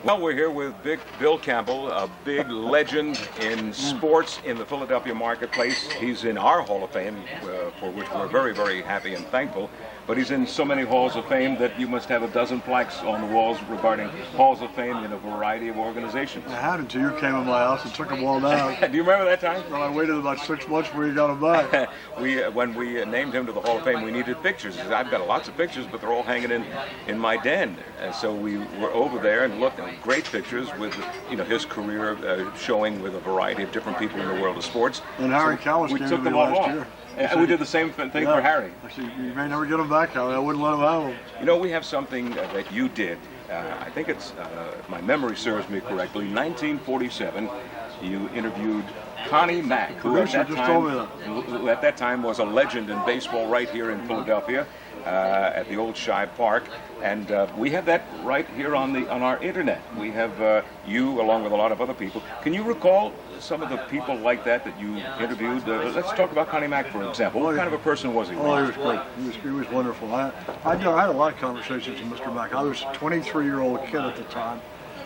Well, we're here with Bill Campbell, a big legend in sports in the Philadelphia marketplace. He's in our Hall of Fame, for which we're very, very happy and thankful. But he's in so many halls of fame that you must have a dozen plaques on the walls regarding halls of fame in a variety of organizations. I had until you came in my house and took them all down. Do you remember that time? Well, I waited about 6 months before you got them back. When we named him to the Hall of Fame, we needed pictures. I've got lots of pictures, but they're all hanging in my den. And so we were over there and looked at great pictures with his career showing with a variety of different people in the world of sports. And Harry Callis came to me last year. And we did the same thing for Harry. I said, you may never get him back, Harry. I wouldn't let him have him. You know, we have something that you did. I think it's, if my memory serves me correctly, 1947, you interviewed Connie Mack, who at that time was a legend in baseball right here in Philadelphia at the old Shive Park. And we have that right here on our internet. We have you along with a lot of other people. Can you recall some of the people like that you interviewed? Let's talk about Connie Mack, for example. What kind of a person was he? Oh, he was great. He was wonderful. I had a lot of conversations with Mr. Mack. I was a 23-year-old kid at the time,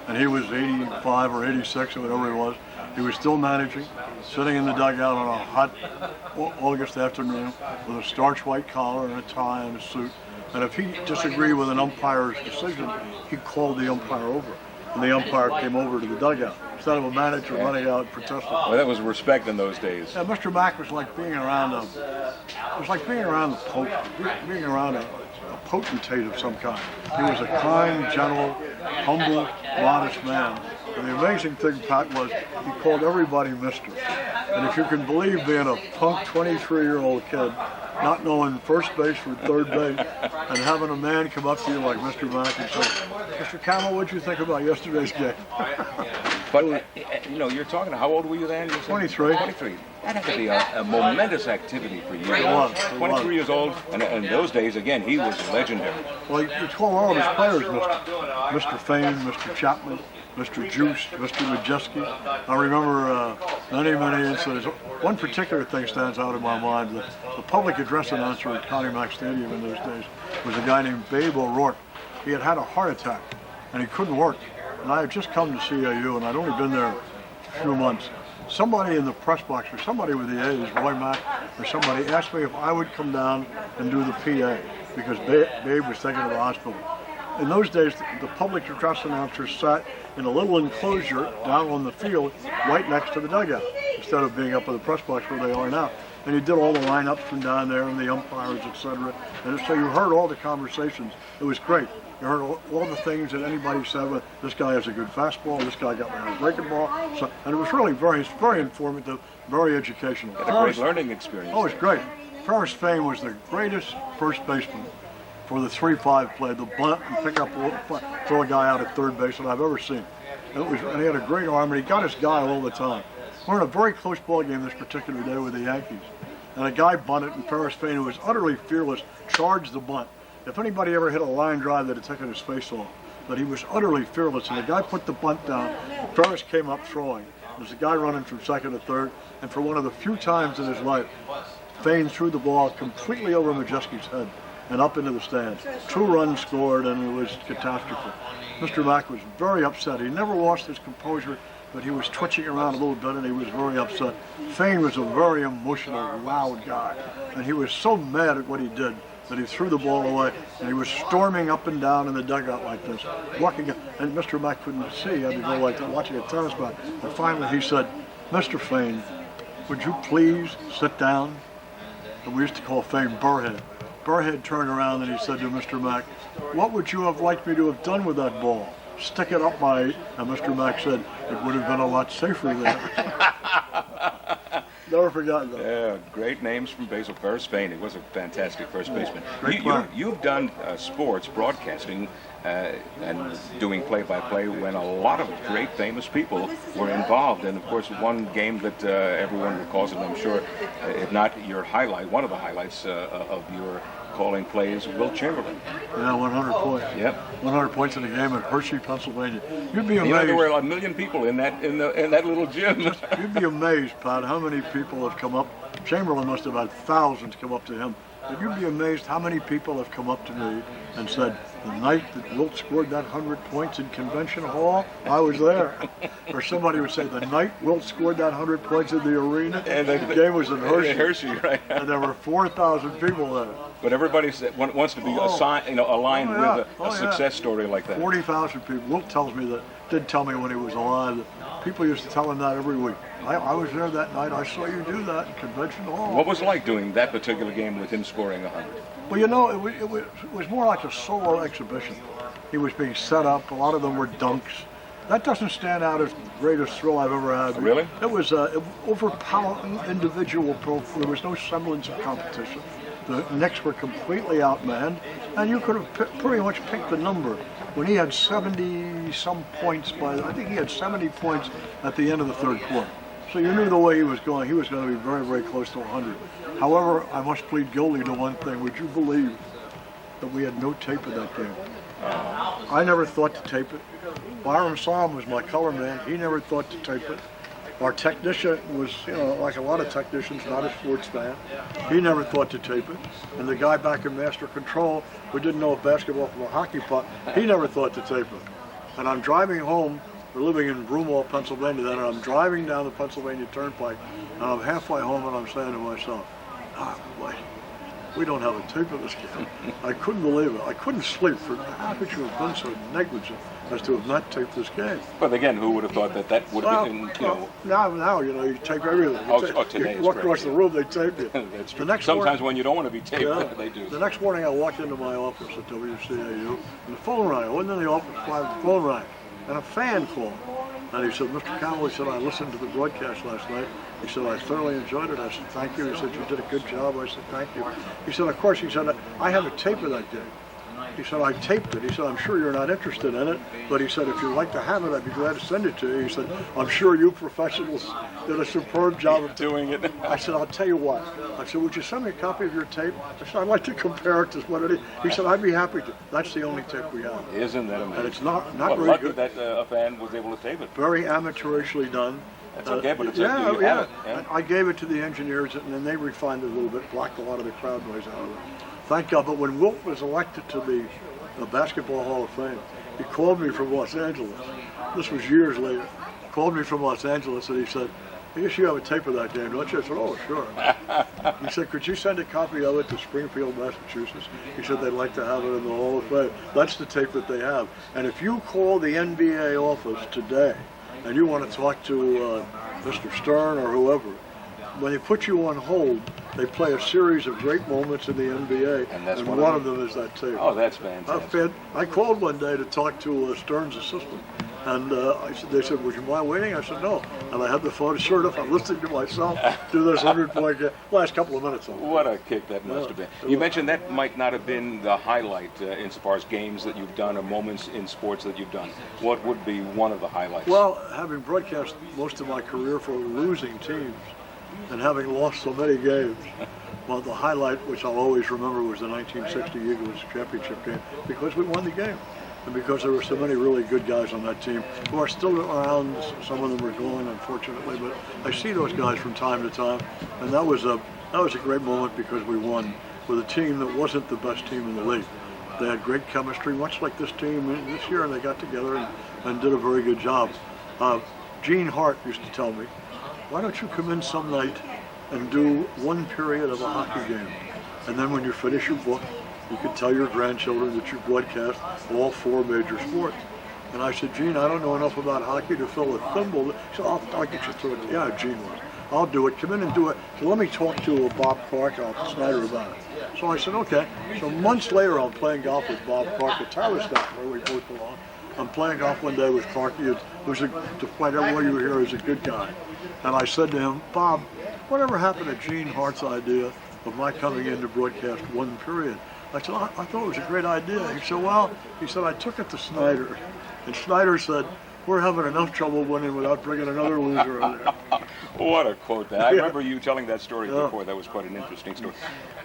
and he was 85 or 86 or whatever he was. He was still managing, sitting in the dugout on a hot August afternoon with a starch white collar and a tie and a suit. And if he disagreed with an umpire's decision, he called the umpire over. And the umpire came over to the dugout instead of a manager running out and protesting. Well, that was respect in those days. Yeah, Mr. Mack was like being around the Pope, being around a potentate of some kind. He was a kind, gentle, humble, modest man. And the amazing thing, Pat, was he called everybody Mister. And if you can believe being a punk 23-year-old kid, not knowing first base from third base, and having a man come up to you like Mr. Mack and say, Mr. Campbell, what'd you think about yesterday's game? But, you're talking, how old were you then? 23. 23. That had to be a momentous activity for you. It was. 23 years old, and in those days, again, he was legendary. Well, he called all of his players Mr. Fane, Mr. Chapman, Mr. Juice, Mr. Majeski. I remember many incidents. One particular thing stands out in my mind. The public address announcer at Connie Mack Stadium in those days was a guy named Babe O'Rourke. He had a heart attack, and he couldn't work. And I had just come to CAU, and I'd only been there a few months. Somebody in the press box, or somebody with the A's, Roy Mack, or somebody asked me if I would come down and do the PA, because Babe was taken to the hospital. In those days, the public address announcer sat in a little enclosure down on the field right next to the dugout, instead of being up in the press box where they are now. And he did all the lineups from down there and the umpires, etc. And so you heard all the conversations. It was great. You heard all the things that anybody said. Well, this guy has a good fastball. This guy got me a breaking ball. So, and it was really very informative, very educational. A great learning experience. Oh, it was great. Ferris Fane was the greatest first baseman for the 3-5 play, the bunt and pick up, throw a guy out at third base that I've ever seen. And he had a great arm, and he got his guy all the time. We're in a very close ball game this particular day with the Yankees. And a guy bunted, and Ferris Fane, who was utterly fearless, charged the bunt. If anybody ever hit a line drive, that had taken his face off. But he was utterly fearless, and the guy put the bunt down. Ferris came up throwing. There's a guy running from second to third, and for one of the few times in his life, Fane threw the ball completely over Majeski's head and up into the stands. 2 runs scored, and it was catastrophe. Mr. Mack was very upset. He never lost his composure, but he was twitching around a little bit, and he was very upset. Fane was a very emotional, loud guy, and he was so mad at what he did that he threw the ball away, and he was storming up and down in the dugout like this, walking, and Mr. Mack couldn't see. He had to go like that, watching a tennis match. And finally he said, Mr. Fane, would you please sit down? And we used to call Fane Burrhead. Burrhead turned around and he said to Mr. Mack, what would you have liked me to have done with that ball? Stick it up my... And Mr. Mack said, it would have been a lot safer there. Never forgotten that. Yeah, great names from baseball. Ferris Fane, he was a fantastic first baseman. You've done sports broadcasting and doing play-by-play when a lot of great famous people were involved. And of course, one game that everyone recalls, and I'm sure, if not your highlight, one of the highlights of your calling plays, Wilt Chamberlain. Yeah, 100 points. Yep. 100 points in a game at Hershey, Pennsylvania. You'd be amazed. There were 1 million people in that little gym. You'd be amazed, Pat, how many people have come up Chamberlain must have had thousands come up to him. But you'd be amazed how many people have come up to me and said, the night that Wilt scored that 100 points in Convention Hall, I was there. Or somebody would say, the night Wilt scored that 100 points in the arena, and the game was in Hershey. Hershey, right? And there were 4,000 people there. But everybody wants to be aligned with a success story like that. 40,000 people. Wilt tells me that, did tell me when he was alive, that people used to tell him that every week. I was there that night. I saw you do that in Convention Hall. What was it like doing that particular game with him scoring 100? Well, it was more like a solo exhibition. He was being set up. A lot of them were dunks. That doesn't stand out as the greatest thrill I've ever had. Really? It was overpowering individual profile. There was no semblance of competition. The Knicks were completely outmanned, and you could have pretty much picked the number. When he had 70-some points, I think he had 70 points at the end of the third quarter. So you knew the way he was going to be very, very close to 100. However, I must plead guilty to one thing. Would you believe that we had no tape of that game? I never thought to tape it. Byram Sam was my color man. He never thought to tape it. Our technician was, like a lot of technicians, not a sports fan. He never thought to tape it. And the guy back in Master Control, who didn't know a basketball from a hockey puck, he never thought to tape it. And I'm driving home. We're living in Broomall, Pennsylvania then, and I'm driving down the Pennsylvania Turnpike, and I'm halfway home, and I'm saying to myself, boy, we don't have a tape of this game. I couldn't believe it. I couldn't sleep. How could you have been so negligent as to have not taped this game? But again, who would have thought that would have been, Now, you tape everything. You walk across the room, they tape you. That's true. Sometimes when you don't want to be taped, they do. The next morning, I walked into my office at WCAU, and the phone rang. I went in the office, the phone rang. And a fan called, and he said, Mr. Campbell, he said, I listened to the broadcast last night. He said, I thoroughly enjoyed it. I said, thank you. He said, you did a good job. I said, thank you. He said, of course, he said, I have a tape of that game. He said, I taped it. He said, I'm sure you're not interested in it, but he said, if you'd like to have it, I'd be glad to send it to you. He said, I'm sure you professionals did a superb job of doing it. I said, I'll tell you what. I said, would you send me a copy of your tape? I said, I'd like to compare it to what it is. He said, I'd be happy to. That's the only tape we have. Isn't that amazing? And it's not very lucky good. That a fan was able to tape it. Very amateurishly done. That's okay, but it's yeah. I gave it to the engineers, and then they refined it a little bit, blocked a lot of the crowd noise out of it. Thank God. But when Wilt was elected to the Basketball Hall of Fame, he called me from Los Angeles. This was years later. Called me from Los Angeles, and he said, I guess you have a tape of that game, don't you? I said, oh, sure. He said, could you send a copy of it to Springfield, Massachusetts? He said they'd like to have it in the Hall of Fame. That's the tape that they have. And if you call the NBA office today and you want to talk to Mr. Stern or whoever, when they put you on hold, they play a series of great moments in the NBA, and one of them is that tape. Oh, that's fantastic. I called one day to talk to Stern's assistant, and they said, would you mind waiting? I said, no. And I had the phone, sure enough, I'm listening to myself do this 100-point game. Last couple of minutes. What a kick that must have been. You mentioned that might not have been the highlight insofar as games that you've done or moments in sports that you've done. What would be one of the highlights? Well, having broadcast most of my career for losing teams, and having lost so many games, well, the highlight, which I'll always remember, was the 1960 Eagles championship game, because we won the game, and because there were so many really good guys on that team who are still around. Some of them are gone, unfortunately, but I see those guys from time to time, and that was a great moment because we won with a team that wasn't the best team in the league. They had great chemistry, much like this team this year, and they got together and did a very good job. Gene Hart used to tell me, why don't you come in some night and do one period of a hockey game? And then when you finish your book, you can tell your grandchildren that you broadcast all 4 major sports. And I said, Gene, I don't know enough about hockey to fill a thimble. He said, I'll get you through it. Yeah, Gene was. I'll do it. Come in and do it. So let me talk to Bob Clark out Snyder about it. So I said, okay. So months later, I'm playing golf with Bob Clark at Tavistock, where we both belong. I'm playing golf one day with Clark. Despite everyone you hear, he's a good guy. And I said to him, Bob, whatever happened to Gene Hart's idea of my coming in to broadcast one period? I said, I thought it was a great idea. He said, well, I took it to Snyder. And Snyder said, we're having enough trouble winning without bringing another loser in there. What a quote. I remember you telling that story before. That was quite an interesting story.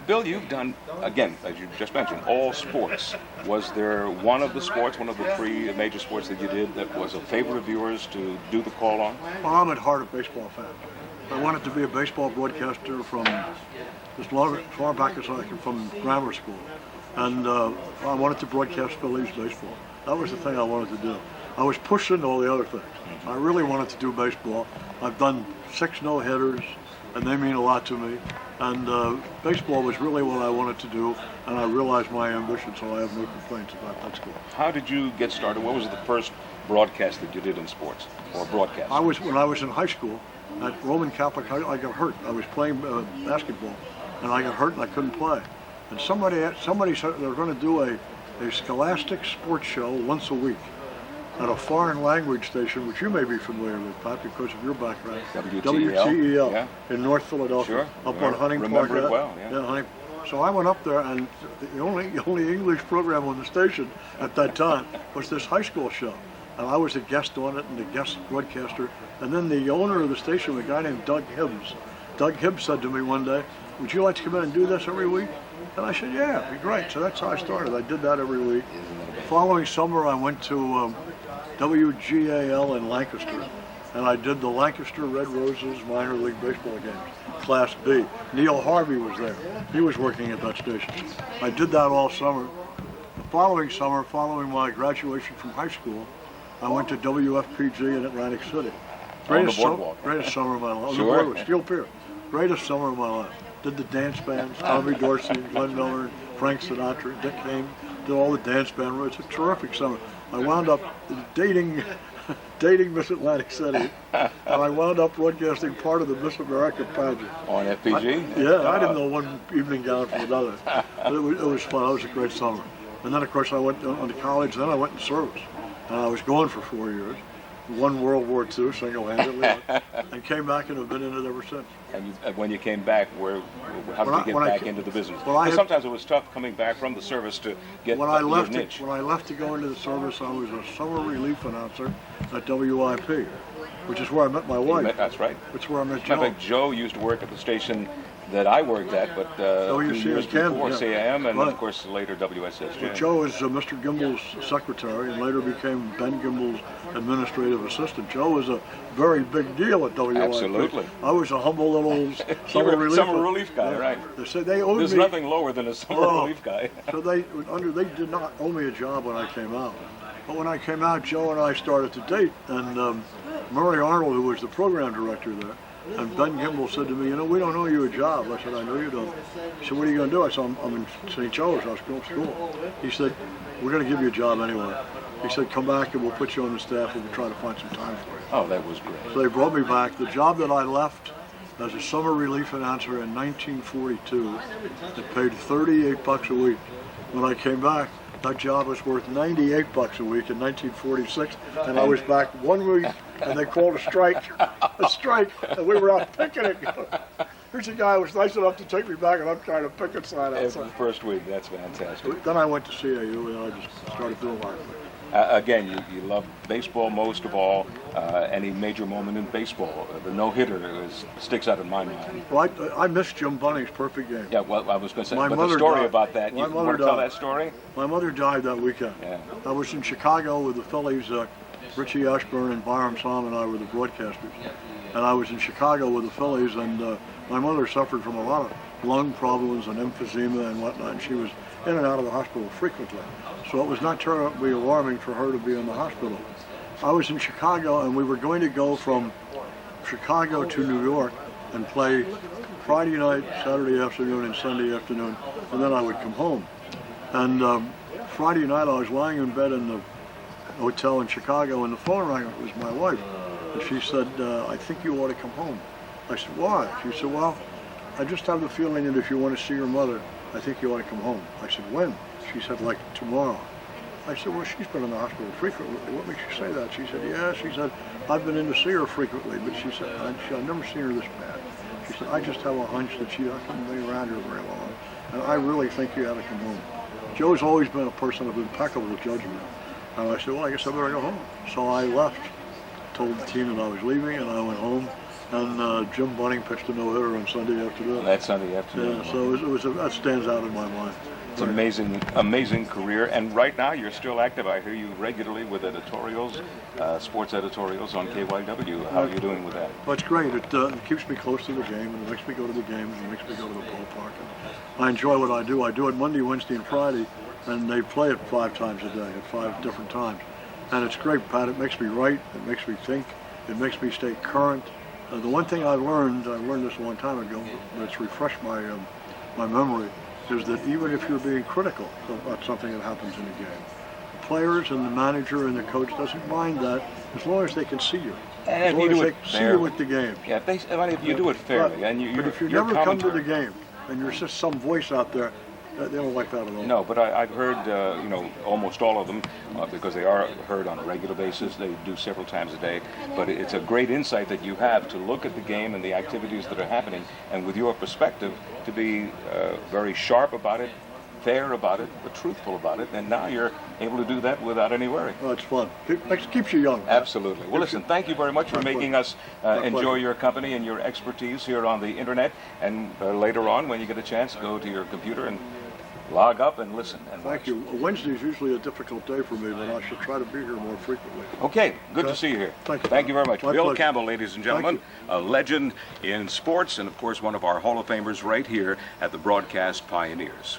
Bill, you've done, again, as you just mentioned, all sports. Was there one of the 3 major sports that you did that was a favorite of yours to do the call on? Well, I'm at heart a baseball fan. I wanted to be a baseball broadcaster from as far back as I can, from grammar school. And I wanted to broadcast Phillies baseball. That was the thing I wanted to do. I was pushing all the other things. I really wanted to do baseball. I've done 6 no-hitters, and they mean a lot to me. And baseball was really what I wanted to do, and I realized my ambition, so I have no complaints about that school. How did you get started? What was the first broadcast that you did in sports, or broadcast? When I was in high school at Roman Catholic, I got hurt. I was playing basketball, and I got hurt and I couldn't play. And somebody said they were going to do a scholastic sports show once a week at a foreign language station, which you may be familiar with, Pat, because of your background. WTEL yeah. In North Philadelphia, sure. up on Hunting Park. Remember it well, yeah. Hunting. So I went up there, and the only English program on the station at that time was this high school show. And I was a guest on it and the guest broadcaster. And then the owner of the station, a guy named Doug Hibbs. Doug Hibbs said to me one day, "Would you like to come in and do this every week?" And I said, "Yeah, it'd be great." So that's how I started. I did that every week. The following summer, I went to WGAL in Lancaster, and I did the Lancaster Red Roses minor league baseball games, Class B. Neil Harvey was there. He was working at that station. I did that all summer. The following summer, following my graduation from high school, I went to WFPG in Atlantic City. Greatest summer of my life. Sure. On the board with Steel Pier. Greatest summer of my life. Did the dance bands, Tommy Dorsey, Glenn Miller, Frank Sinatra, Dick Hayne, did all the dance band. It's a terrific summer. I wound up dating Miss Atlantic City, and I wound up broadcasting part of the Miss America pageant. On FPG? I didn't know one evening gown from another. But it was fun. It was a great summer. And then, of course, I went on to college. Then I went in service. And I was gone for 4 years. Won World War II single-handedly, and came back and have been in it ever since. And when you came back, how did you get back into the business? Sometimes it was tough coming back from the service to get your niche. When I left to go into the service, I was a summer relief announcer at WWII, which is where I met my wife. That's right. It's where I met Joe. In fact, Joe used to work at the station that I worked at, but a few years before CAM, and of course later WSSJ. Well, Joe is Mr. Gimbel's secretary and later became Ben Gimbel's administrative assistant. Joe was a very big deal at WWII. Absolutely. I was a humble little summer relief guy, right. They said they owed There's nothing lower than a summer relief guy. So they did not owe me a job when I came out. But when I came out, Joe and I started to date, and Murray Arnold, who was the program director there, and Ben Gimbel said to me, "You know, we don't owe you a job." I said, "I know you don't." He said, "What are you going to do?" I said, "I'm in St. Joe's. I was going to school." He said, "We're going to give you a job anyway." He said, "Come back and we'll put you on the staff and we'll try to find some time for you." Oh, that was great. So they brought me back. The job that I left as a summer relief announcer in 1942, it paid $38 a week. When I came back, that job was worth $98 a week in 1946, and I was back 1 week, and they called a strike, and we were out picketing. Here's a guy who was nice enough to take me back, and I'm trying to picket sign outside. The first week, that's fantastic. Then I went to CAU, and I just started doing my thing. Again, you love baseball most of all. Any major moment in baseball, the no-hitter sticks out in my mind. Well, I missed Jim Bunning's perfect game. Yeah, well, I was going to say, but the story died. about that, you want to tell that story? My mother died that weekend. Yeah. I was in Chicago with the Phillies. Richie Ashburn and Byram Sam and I were the broadcasters. And I was in Chicago with the Phillies, and my mother suffered from a lot of lung problems and emphysema and whatnot, and she was in and out of the hospital frequently. So it was not terribly alarming for her to be in the hospital. I was in Chicago, and we were going to go from Chicago to New York and play Friday night, Saturday afternoon, and Sunday afternoon, and then I would come home. And Friday night, I was lying in bed in the hotel in Chicago, and the phone rang. It was my wife, and she said, "I think you ought to come home." I said, "Why?" She said, "Well, I just have the feeling that if you want to see your mother, I think you ought to come home." I said, "When?" She said, "Like tomorrow." I said, "Well, she's been in the hospital frequently. What makes you say that?" She said, "Yeah." She said, "I've been in to see her frequently, but she said, I've never seen her this bad." She said, "I just have a hunch that she hasn't been around here very long, and I really think you ought to come home." Joe's always been a person of impeccable judgment. And I said, "Well, I guess I better go home." So I left, told the team that I was leaving, and I went home. and Jim Bunning pitched a no-hitter on Sunday afternoon. That Sunday afternoon. Yeah, so that stands out in my mind. It's an amazing career, and right now you're still active. I hear you regularly with editorials, sports editorials on KYW. How are you doing with that? Well, it's great. It keeps me close to the game, and it makes me go to the games, and it makes me go to the ballpark. And I enjoy what I do. I do it Monday, Wednesday, and Friday, and they play it 5 times a day at 5 different times. And it's great, Pat. It makes me write. It makes me think. It makes me stay current. The one thing I learned this a long time ago, but it's refreshed my memory, is that even if you're being critical about something that happens in a game, the players and the manager and the coach doesn't mind that as long as they can see you. And as if long you do as it they see you with the game. Yeah, if you do it fairly, and but if you never come to the game and you're just some voice out there, they don't like that at all. No, but I've heard, almost all of them, because they are heard on a regular basis. They do several times a day. But it's a great insight that you have to look at the game and the activities that are happening, and with your perspective, to be very sharp about it, fair about it, but truthful about it. And now you're able to do that without any worry. Oh, it's fun. It keeps you young. Absolutely. Well, listen, thank you very much for making us enjoy your company and your expertise here on the internet. And later on, when you get a chance, go to your computer and log up and listen. And thank you. Wednesday is usually a difficult day for me, but I should try to be here more frequently. Okay, good to see you here. Thank you very much. My Bill pleasure. Campbell, ladies and gentlemen, a legend in sports, and of course one of our Hall of Famers right here at the Broadcast Pioneers.